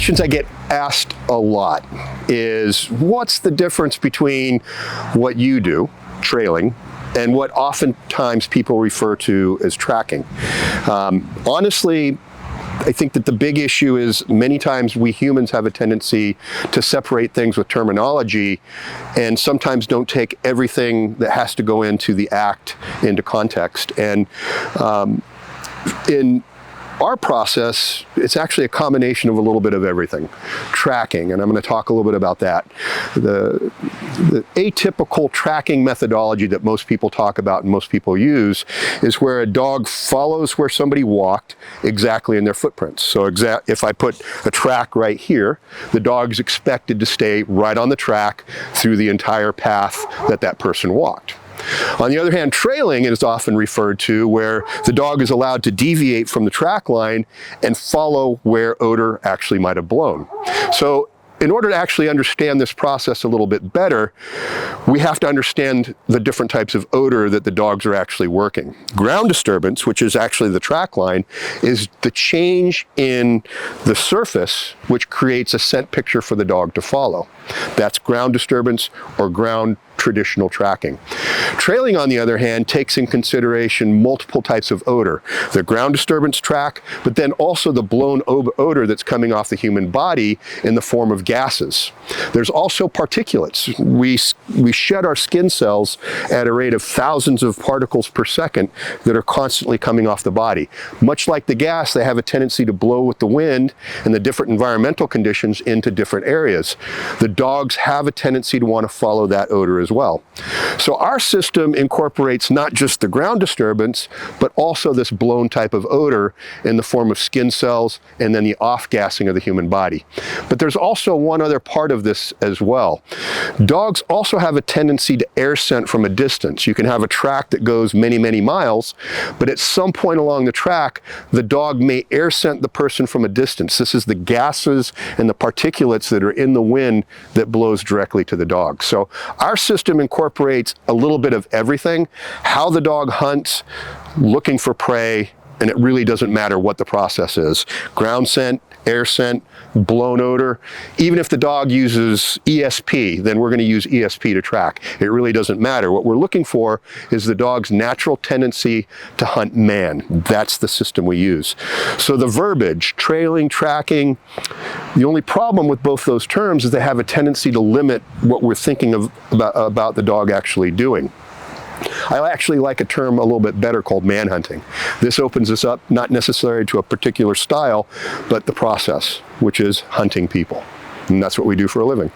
questions I get asked a lot is, what's the difference between what you do, trailing, and what oftentimes people refer to as tracking? Honestly, I think that the big issue is many times we humans have a tendency to separate things with terminology and sometimes don't take everything that has to go into the act into context. And in our process, it's actually a combination of a little bit of everything. Tracking, and I'm going to talk a little bit about that. The atypical tracking methodology that most people talk about and most people use is where a dog follows where somebody walked exactly in their footprints. So if I put a track right here, the dog's expected to stay right on the track through the entire path that that person walked. On the other hand, trailing is often referred to where the dog is allowed to deviate from the track line and follow where odor actually might have blown. So in order to actually understand this process a little bit better, we have to understand the different types of odor that the dogs are actually working. Ground disturbance, which is actually the track line, is the change in the surface which creates a scent picture for the dog to follow. That's ground disturbance or ground traditional tracking. Trailing, on the other hand, takes in consideration multiple types of odor. The ground disturbance track, but then also the blown odor that's coming off the human body in the form of gases. There's also particulates. We shed our skin cells at a rate of thousands of particles per second that are constantly coming off the body. Much like the gas, they have a tendency to blow with the wind and the different environmental conditions into different areas. The dogs have a tendency to want to follow that odor as well. So our system incorporates not just the ground disturbance, but also this blown type of odor in the form of skin cells and then the off-gassing of the human body. But there's also one other part of this as well. Dogs also have a tendency to air scent from a distance. You can have a track that goes many, many miles, but at some point along the track, the dog may air scent the person from a distance. This is the gases and the particulates that are in the wind that blows directly to the dog. So our system incorporates a little bit of everything, how the dog hunts, looking for prey, and it really doesn't matter what the process is. Ground scent, air scent, blown odor. Even if the dog uses ESP, then we're going to use ESP to track. It really doesn't matter. What we're looking for is the dog's natural tendency to hunt man. That's the system we use. So the verbiage, trailing, tracking, the only problem with both those terms is they have a tendency to limit what we're thinking of about the dog actually doing. I actually like a term a little bit better called manhunting. This opens us up not necessarily to a particular style, but the process, which is hunting people. And that's what we do for a living.